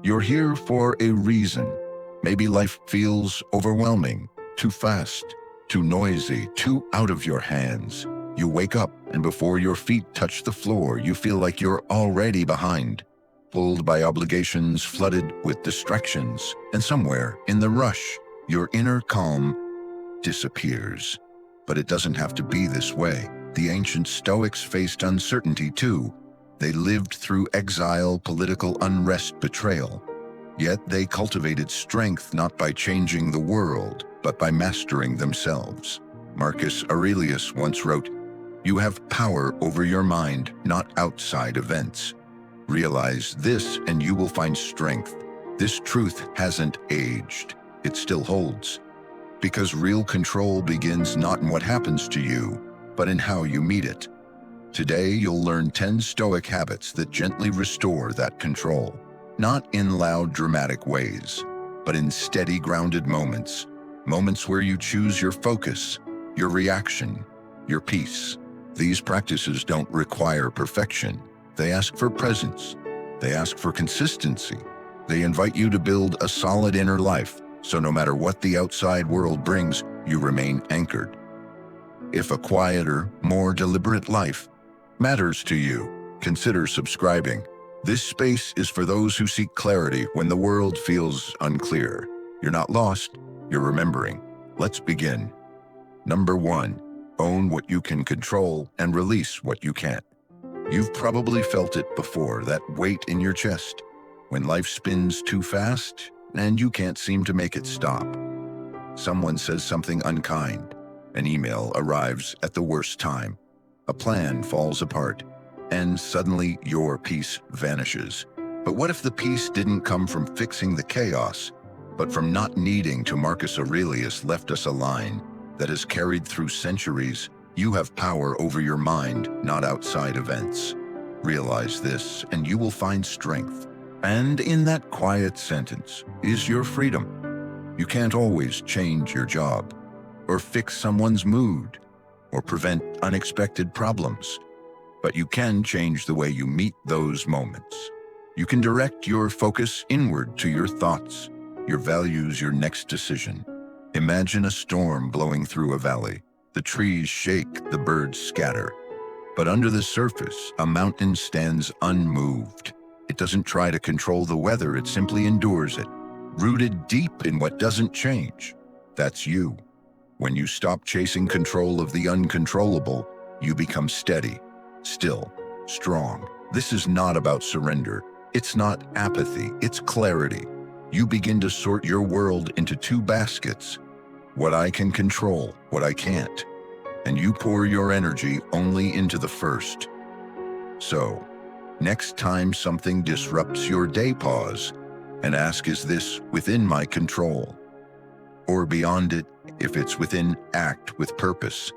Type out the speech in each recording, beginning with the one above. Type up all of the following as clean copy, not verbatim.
You're here for a reason. Maybe life feels overwhelming, too fast, too noisy, too out of your hands. You wake up, and before your feet touch the floor, you feel like you're already behind, pulled by obligations, flooded with distractions, and somewhere in the rush, your inner calm disappears. But it doesn't have to be this way. The ancient Stoics faced uncertainty too. They lived through exile, political unrest, betrayal. Yet they cultivated strength not by changing the world, but by mastering themselves. Marcus Aurelius once wrote, "You have power over your mind, not outside events. Realize this and you will find strength." This truth hasn't aged. It still holds. Because real control begins not in what happens to you, but in how you meet it. Today, you'll learn 10 Stoic habits that gently restore that control. Not in loud, dramatic ways, but in steady, grounded moments. Moments where you choose your focus, your reaction, your peace. These practices don't require perfection. They ask for presence. They ask for consistency. They invite you to build a solid inner life, so no matter what the outside world brings, you remain anchored. If a quieter, more deliberate life matters to you, consider subscribing. This space is for those who seek clarity when the world feels unclear. You're not lost, you're remembering. Let's begin. Number 1, own what you can control and release what you can't. You've probably felt it before, that weight in your chest, when life spins too fast and you can't seem to make it stop. Someone says something unkind. An email arrives at the worst time. A plan falls apart, and suddenly your peace vanishes. But what if the peace didn't come from fixing the chaos, but from not needing to? Marcus Aurelius left us a line that has carried through centuries. You have power over your mind, not outside events. Realize this, and you will find strength. And in that quiet sentence is your freedom. You can't always change your job, or fix someone's mood, or prevent unexpected problems. But you can change the way you meet those moments. You can direct your focus inward to your thoughts, your values, your next decision. Imagine a storm blowing through a valley. The trees shake, the birds scatter. But under the surface, a mountain stands unmoved. It doesn't try to control the weather, it simply endures it, rooted deep in what doesn't change. That's you. When you stop chasing control of the uncontrollable, you become steady, still, strong. This is not about surrender. It's not apathy, it's clarity. You begin to sort your world into 2 baskets. What I can control, what I can't. And you pour your energy only into the first. So, next time something disrupts your day, pause and ask, is this within my control? Or beyond it? If it's within, act with purpose.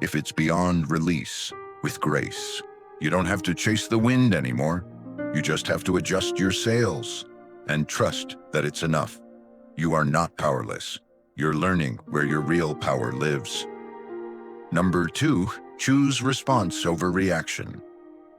If it's beyond, release with grace. You don't have to chase the wind anymore. You just have to adjust your sails and trust that it's enough. You are not powerless. You're learning where your real power lives. Number 2, choose response over reaction.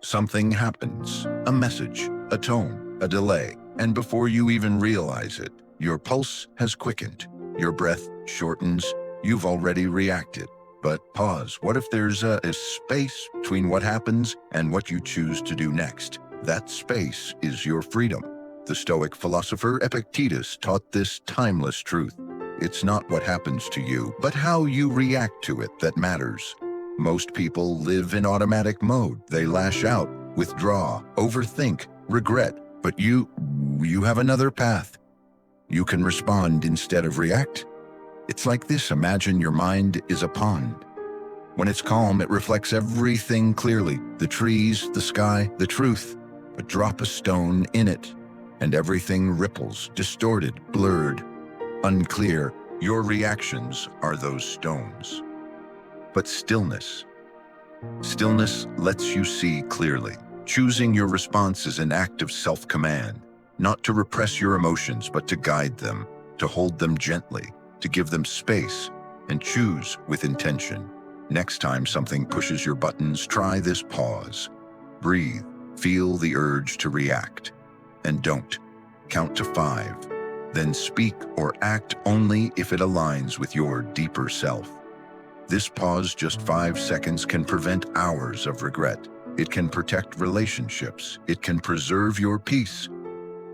Something happens, a message, a tone, a delay, and before you even realize it, your pulse has quickened. Your breath shortens, you've already reacted. But pause, what if there's a space between what happens and what you choose to do next? That space is your freedom. The Stoic philosopher Epictetus taught this timeless truth. It's not what happens to you, but how you react to it that matters. Most people live in automatic mode. They lash out, withdraw, overthink, regret. But you have another path. You can respond instead of react. It's like this. Imagine your mind is a pond. When it's calm, it reflects everything clearly. The trees, the sky, the truth. But drop a stone in it, and everything ripples, distorted, blurred, unclear. Your reactions are those stones. But stillness lets you see clearly. Choosing your response is an act of self-command, not to repress your emotions, but to guide them, to hold them gently, to give them space, and choose with intention. Next time something pushes your buttons, try this pause. Breathe, feel the urge to react, and don't count to 5. Then speak or act only if it aligns with your deeper self. This pause, just 5 seconds, can prevent hours of regret. It can protect relationships. It can preserve your peace.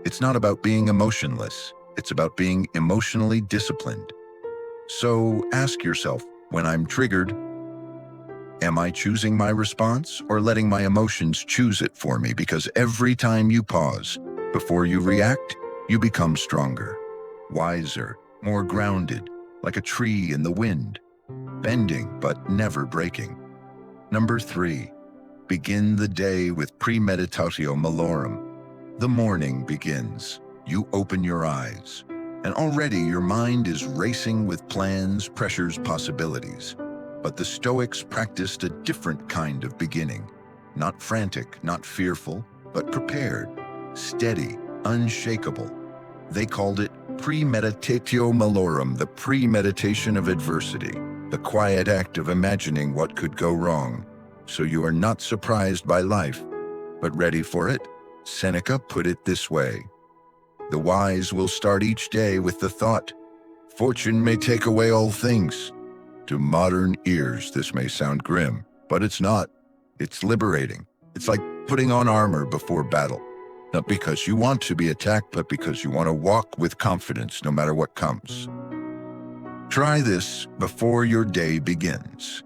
It's not about being emotionless. It's about being emotionally disciplined. So ask yourself, when I'm triggered, am I choosing my response or letting my emotions choose it for me? Because every time you pause before you react, you become stronger, wiser, more grounded, like a tree in the wind, bending but never breaking. Number 3, begin the day with Premeditatio Malorum. The morning begins. You open your eyes, and already your mind is racing with plans, pressures, possibilities. But the Stoics practiced a different kind of beginning. Not frantic, not fearful, but prepared, steady, unshakable. They called it Premeditatio Malorum, the premeditation of adversity, the quiet act of imagining what could go wrong, so you are not surprised by life, but ready for it. Seneca put it this way: the wise will start each day with the thought, "Fortune may take away all things." To modern ears, this may sound grim, but it's not. It's liberating. It's like putting on armor before battle, not because you want to be attacked, but because you want to walk with confidence no matter what comes. Try this before your day begins.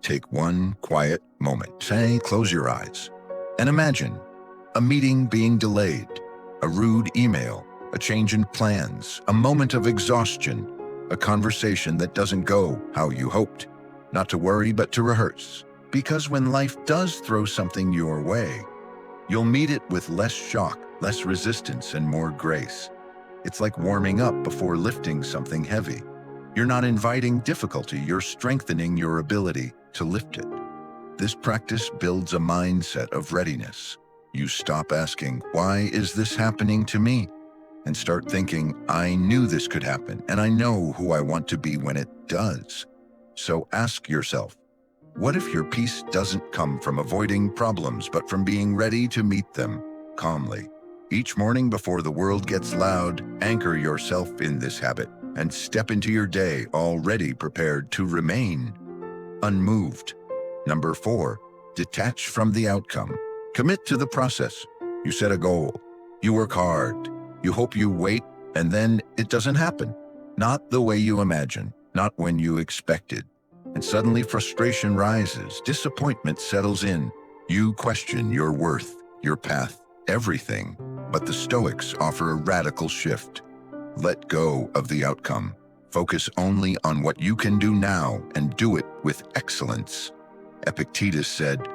Take one quiet moment. Say, close your eyes, and imagine a meeting being delayed, a rude email, a change in plans, a moment of exhaustion, a conversation that doesn't go how you hoped. Not to worry, but to rehearse. Because when life does throw something your way, you'll meet it with less shock, less resistance, and more grace. It's like warming up before lifting something heavy. You're not inviting difficulty, you're strengthening your ability to lift it. This practice builds a mindset of readiness. You stop asking, "Why is this happening to me?" and start thinking, "I knew this could happen, and I know who I want to be when it does." So ask yourself, what if your peace doesn't come from avoiding problems, but from being ready to meet them calmly? Each morning before the world gets loud, anchor yourself in this habit and step into your day already prepared to remain unmoved. Number 4, detach from the outcome. Commit to the process. You set a goal. You work hard. You hope, you wait, and then it doesn't happen. Not the way you imagined, not when you expected. And suddenly frustration rises, disappointment settles in. You question your worth, your path, everything. But the Stoics offer a radical shift. Let go of the outcome. Focus only on what you can do now and do it with excellence. Epictetus said,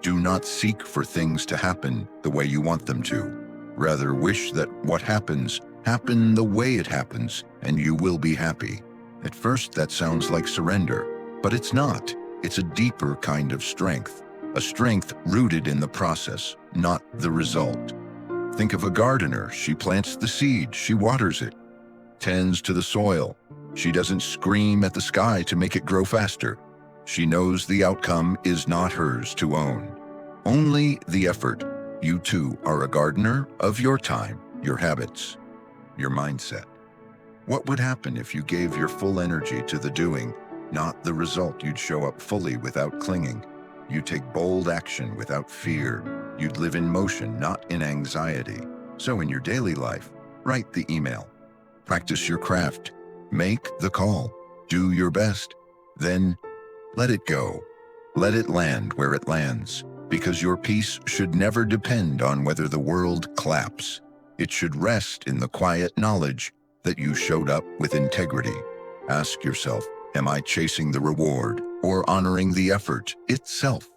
"Do not seek for things to happen the way you want them to. Rather wish that what happens happen the way it happens, and you will be happy." At first that sounds like surrender, but it's not. It's a deeper kind of strength, a strength rooted in the process, not the result. Think of a gardener. She plants the seed, she waters it, tends to the soil. She doesn't scream at the sky to make it grow faster. She knows the outcome is not hers to own, only the effort. You too are a gardener of your time, your habits, your mindset. What would happen if you gave your full energy to the doing, not the result? You'd show up fully without clinging. You'd take bold action without fear. You'd live in motion, not in anxiety. So in your daily life, write the email, practice your craft, make the call, do your best, then let it go. Let it land where it lands, because your peace should never depend on whether the world claps. It should rest in the quiet knowledge that you showed up with integrity. Ask yourself, am I chasing the reward or honoring the effort itself?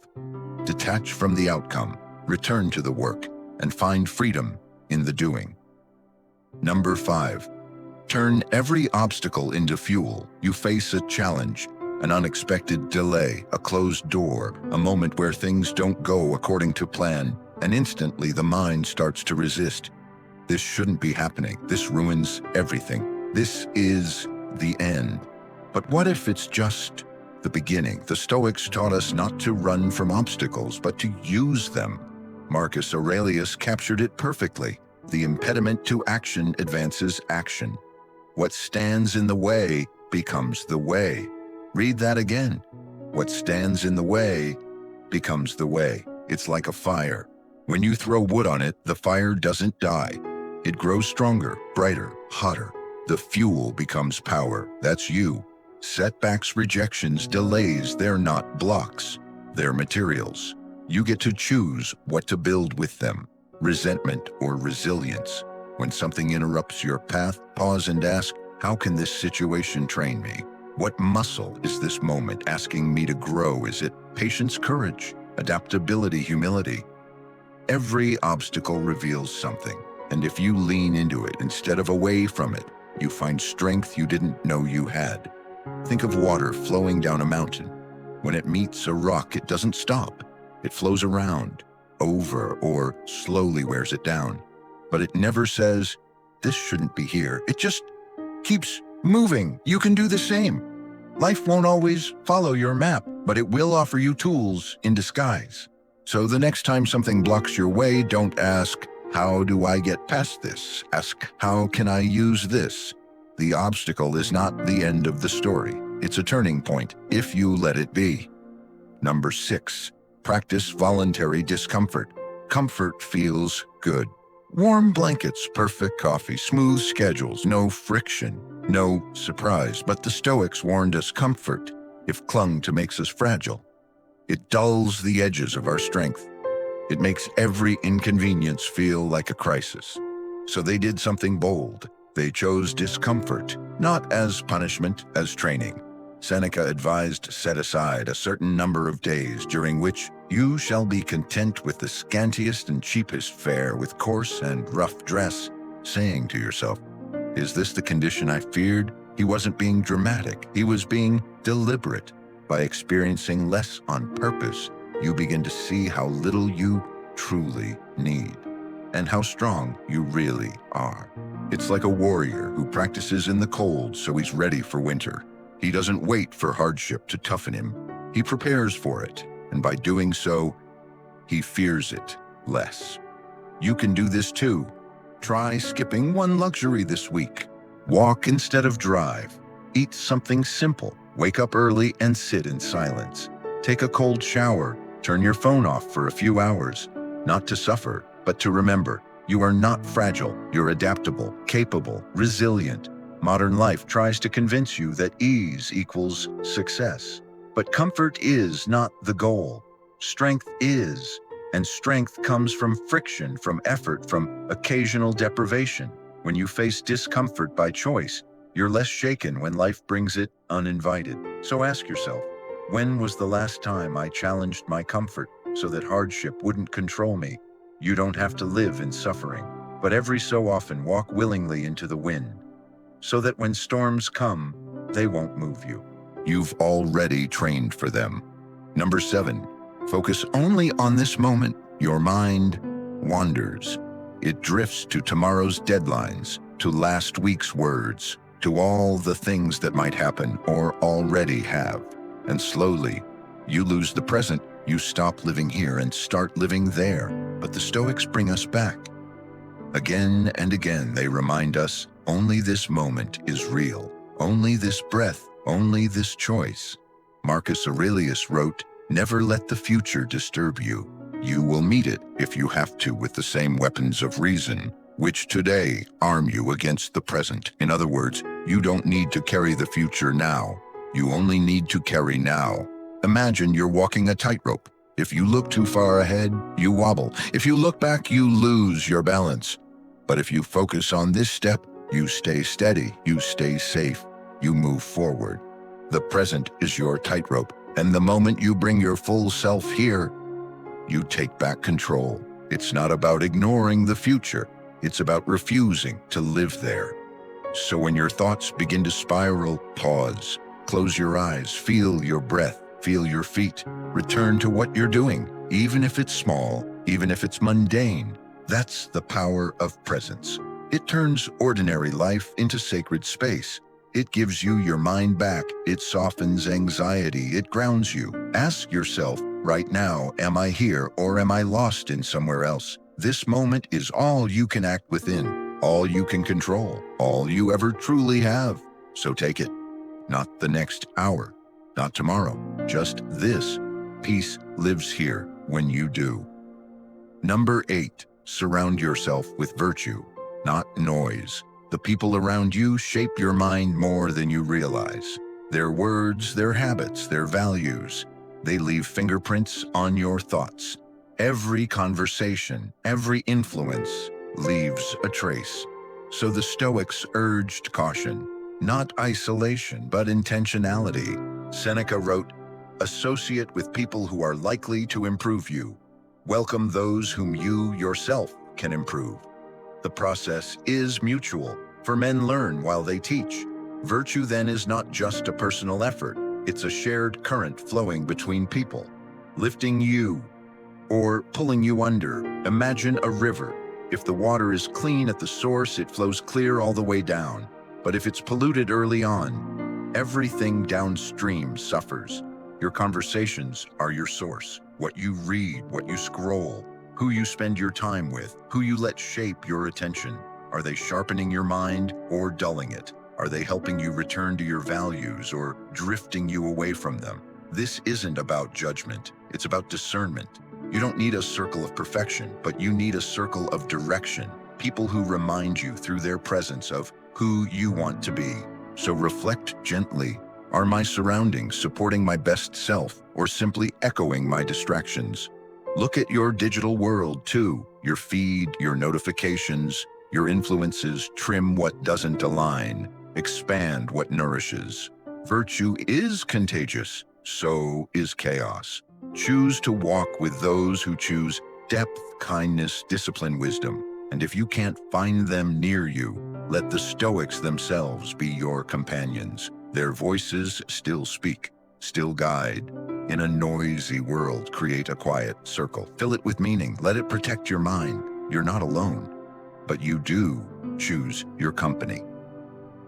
Detach from the outcome, return to the work, and find freedom in the doing. Number 5, turn every obstacle into fuel. You face a challenge, an unexpected delay, a closed door, a moment where things don't go according to plan, and instantly the mind starts to resist. This shouldn't be happening. This ruins everything. This is the end. But what if it's just the beginning? The Stoics taught us not to run from obstacles, but to use them. Marcus Aurelius captured it perfectly. The impediment to action advances action. What stands in the way becomes the way. Read that again. What stands in the way becomes the way. It's like a fire. When you throw wood on it, the fire doesn't die. It grows stronger, brighter, hotter. The fuel becomes power. That's you. Setbacks, rejections, delays, they're not blocks. They're materials. You get to choose what to build with them. Resentment or resilience. When something interrupts your path, pause and ask, how can this situation train me? What muscle is this moment asking me to grow? Is it patience, courage, adaptability, humility? Every obstacle reveals something, and if you lean into it instead of away from it, you find strength you didn't know you had. Think of water flowing down a mountain. When it meets a rock, it doesn't stop. It flows around, over, or slowly wears it down. But it never says, this shouldn't be here. It just keeps moving. You can do the same. Life won't always follow your map, but it will offer you tools in disguise. So the next time something blocks your way, don't ask, how do I get past this? Ask, how can I use this? The obstacle is not the end of the story. It's a turning point, if you let it be. Number 6, practice voluntary discomfort. Comfort feels good. Warm blankets, perfect coffee, smooth schedules, no friction, no surprise. But the Stoics warned us comfort, if clung to, makes us fragile. It dulls the edges of our strength. It makes every inconvenience feel like a crisis. So they did something bold. They chose discomfort, not as punishment, as training. Seneca advised, set aside a certain number of days during which you shall be content with the scantiest and cheapest fare, with coarse and rough dress, saying to yourself, is this the condition I feared? He wasn't being dramatic. He was being deliberate. By experiencing less on purpose, you begin to see how little you truly need and how strong you really are. It's like a warrior who practices in the cold so he's ready for winter. He doesn't wait for hardship to toughen him. He prepares for it, and by doing so, he fears it less. You can do this too. Try skipping one luxury this week. Walk instead of drive. Eat something simple. Wake up early and sit in silence. Take a cold shower. Turn your phone off for a few hours. Not to suffer, but to remember, you are not fragile. You're adaptable, capable, resilient. Modern life tries to convince you that ease equals success. But comfort is not the goal. Strength is. And strength comes from friction, from effort, from occasional deprivation. When you face discomfort by choice, you're less shaken when life brings it uninvited. So ask yourself, when was the last time I challenged my comfort so that hardship wouldn't control me? You don't have to live in suffering, but every so often walk willingly into the wind, so that when storms come, they won't move you. You've already trained for them. Number 7, focus only on this moment. Your mind wanders. It drifts to tomorrow's deadlines, to last week's words, to all the things that might happen or already have. And slowly, you lose the present. You stop living here and start living there. But the Stoics bring us back. Again and again, they remind us, only this moment is real. Only this breath, only this choice. Marcus Aurelius wrote, never let the future disturb you. You will meet it, if you have to, with the same weapons of reason, which today arm you against the present. In other words, you don't need to carry the future now. You only need to carry now. Imagine you're walking a tightrope. If you look too far ahead, you wobble. If you look back, you lose your balance. But if you focus on this step, you stay steady, you stay safe, you move forward. The present is your tightrope, and the moment you bring your full self here, you take back control. It's not about ignoring the future. It's about refusing to live there. So when your thoughts begin to spiral, pause, close your eyes, feel your breath, feel your feet, return to what you're doing, even if it's small, even if it's mundane. That's the power of presence. It turns ordinary life into sacred space. It gives you your mind back. It softens anxiety. It grounds you. Ask yourself, right now, am I here or am I lost in somewhere else? This moment is all you can act within, all you can control, all you ever truly have. So take it. Not the next hour, not tomorrow, just this. Peace lives here when you do. Number 8, surround yourself with virtue, not noise. The people around you shape your mind more than you realize. Their words, their habits, their values, they leave fingerprints on your thoughts. Every conversation, every influence leaves a trace. So the Stoics urged caution, not isolation, but intentionality. Seneca wrote, "Associate with people who are likely to improve you. Welcome those whom you yourself can improve." The process is mutual, for men learn while they teach. Virtue then is not just a personal effort, it's a shared current flowing between people, lifting you or pulling you under. Imagine a river. If the water is clean at the source, it flows clear all the way down. But if it's polluted early on, everything downstream suffers. Your conversations are your source. What you read, what you scroll, who you spend your time with, who you let shape your attention. Are they sharpening your mind or dulling it? Are they helping you return to your values or drifting you away from them? This isn't about judgment, it's about discernment. You don't need a circle of perfection, but you need a circle of direction. People who remind you through their presence of who you want to be. So reflect gently. Are my surroundings supporting my best self or simply echoing my distractions? Look at your digital world too. Your feed, your notifications, your influences. Trim what doesn't align. Expand what nourishes. Virtue is contagious, so is chaos. Choose to walk with those who choose depth, kindness, discipline, wisdom. And if you can't find them near you, let the Stoics themselves be your companions. Their voices still speak, still guide. In a noisy world, create a quiet circle. Fill it with meaning. Let it protect your mind. You're not alone, but you do choose your company.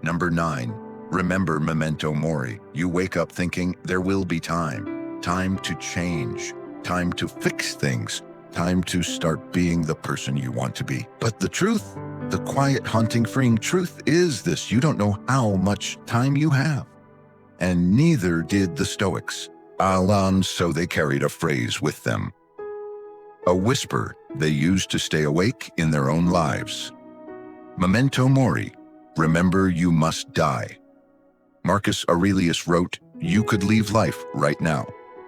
Number 9, remember Memento Mori. You wake up thinking there will be time. Time to change. Time to fix things. Time to start being the person you want to be. But the truth, the quiet, haunting, freeing truth is this: you don't know how much time you have. And neither did the Stoics. So they carried a phrase with them. A whisper they used to stay awake in their own lives. Memento Mori, remember you must die. Marcus Aurelius wrote, you could leave life right now.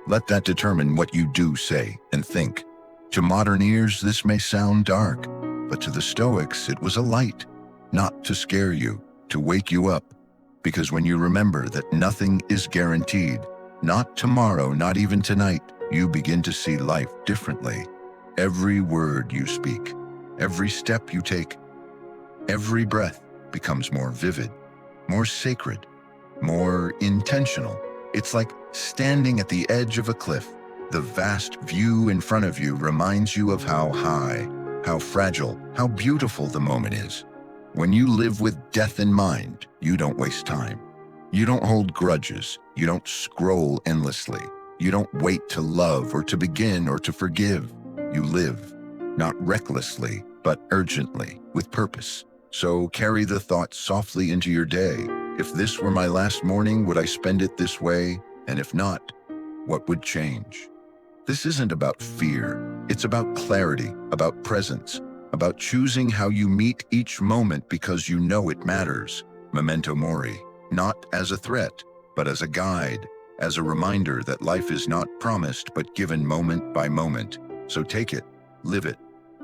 Let that determine what you do, say, and think. To modern ears, this may sound dark, but to the Stoics, it was a light, not to scare you, to wake you up. Because when you remember that nothing is guaranteed, not tomorrow, not even tonight, you begin to see life differently. Every word you speak, every step you take, every breath becomes more vivid, more sacred, more intentional. It's like standing at the edge of a cliff. The vast view in front of you reminds you of how high, how fragile, how beautiful the moment is. When you live with death in mind, you don't waste time. You don't hold grudges. You don't scroll endlessly. You don't wait to love or to begin or to forgive. You live, not recklessly, but urgently, with purpose. So carry the thought softly into your day. If this were my last morning, would I spend it this way? And if not, what would change? This isn't about fear. It's about clarity, about presence, about choosing how you meet each moment because you know it matters. Memento Mori, not as a threat, but as a guide, as a reminder that life is not promised but given moment by moment. So take it, live it,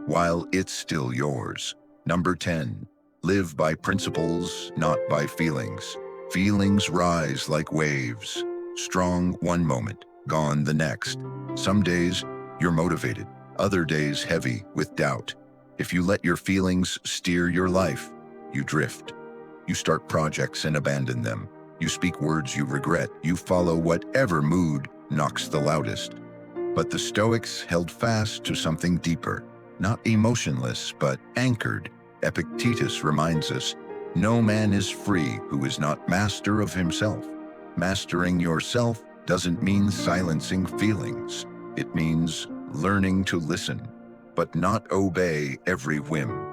while it's still yours. Number 10, live by principles, not by feelings. Feelings rise like waves, strong one moment, gone the next. Some days you're motivated, other days heavy with doubt. If you let your feelings steer your life, you drift. You start projects and abandon them. You speak words you regret. You follow whatever mood knocks the loudest. But the Stoics held fast to something deeper, not emotionless, but anchored. Epictetus reminds us, no man is free who is not master of himself. Mastering yourself doesn't mean silencing feelings. It means learning to listen, but not obey every whim.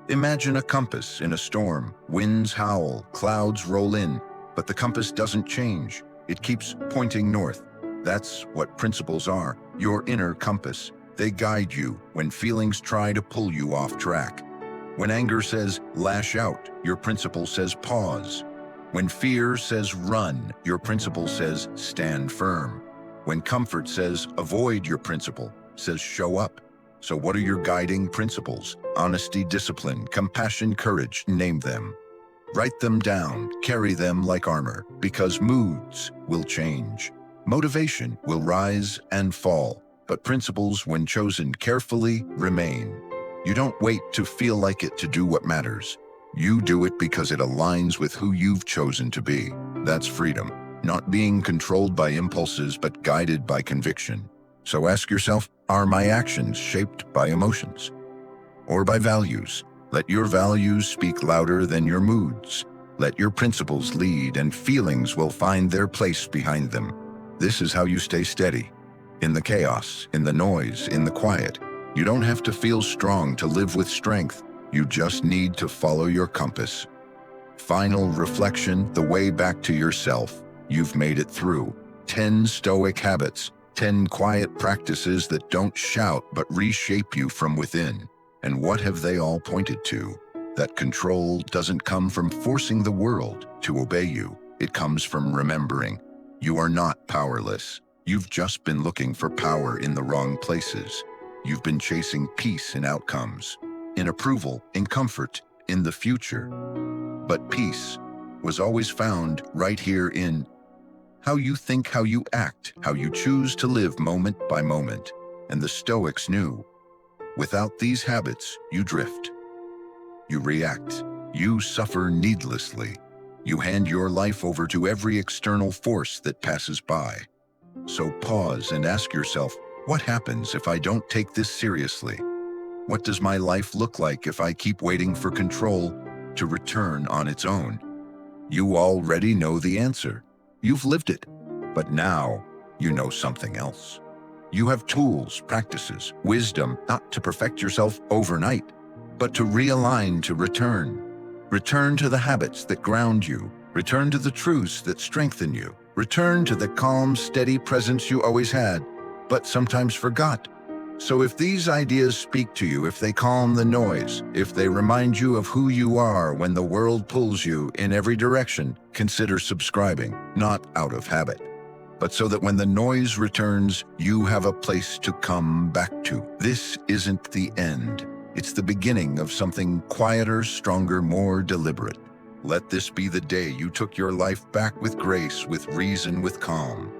Imagine a compass in a storm. Winds howl, clouds roll in, but the compass doesn't change. It keeps pointing north. That's what principles are, your inner compass. They guide you when feelings try to pull you off track. When anger says, lash out, your principle says pause. When fear says run, your principle says stand firm. When comfort says avoid, your principle says show up. So what are your guiding principles? Honesty, discipline, compassion, courage, name them. Write them down, carry them like armor, because moods will change. Motivation will rise and fall, but principles, when chosen carefully, remain. You don't wait to feel like it to do what matters. You do it because it aligns with who you've chosen to be. That's freedom, not being controlled by impulses but guided by conviction. So ask yourself, are my actions shaped by emotions or by values? Let your values speak louder than your moods. Let your principles lead, and feelings will find their place behind them. This is how you stay steady. In the chaos, in the noise, in the quiet. You don't have to feel strong to live with strength. You just need to follow your compass. Final reflection, the way back to yourself. You've made it through 10 Stoic habits, 10 quiet practices that don't shout but reshape you from within. And what have they all pointed to? That control doesn't come from forcing the world to obey you. It comes from remembering you are not powerless. You've just been looking for power in the wrong places. You've been chasing peace in outcomes, in approval, in comfort, in the future. But peace was always found right here in how you think, how you act, how you choose to live moment by moment. And the Stoics knew, without these habits, you drift. You react. You suffer needlessly. You hand your life over to every external force that passes by. So pause and ask yourself, what happens if I don't take this seriously? What does my life look like if I keep waiting for control to return on its own? You already know the answer. You've lived it. But now you know something else. You have tools, practices, wisdom, not to perfect yourself overnight, but to realign, to return. Return to the habits that ground you. Return to the truths that strengthen you. Return to the calm, steady presence you always had, but sometimes forgot. So if these ideas speak to you, if they calm the noise, if they remind you of who you are when the world pulls you in every direction, consider subscribing, not out of habit, but so that when the noise returns, you have a place to come back to. This isn't the end. It's the beginning of something quieter, stronger, more deliberate. Let this be the day you took your life back with grace, with reason, with calm.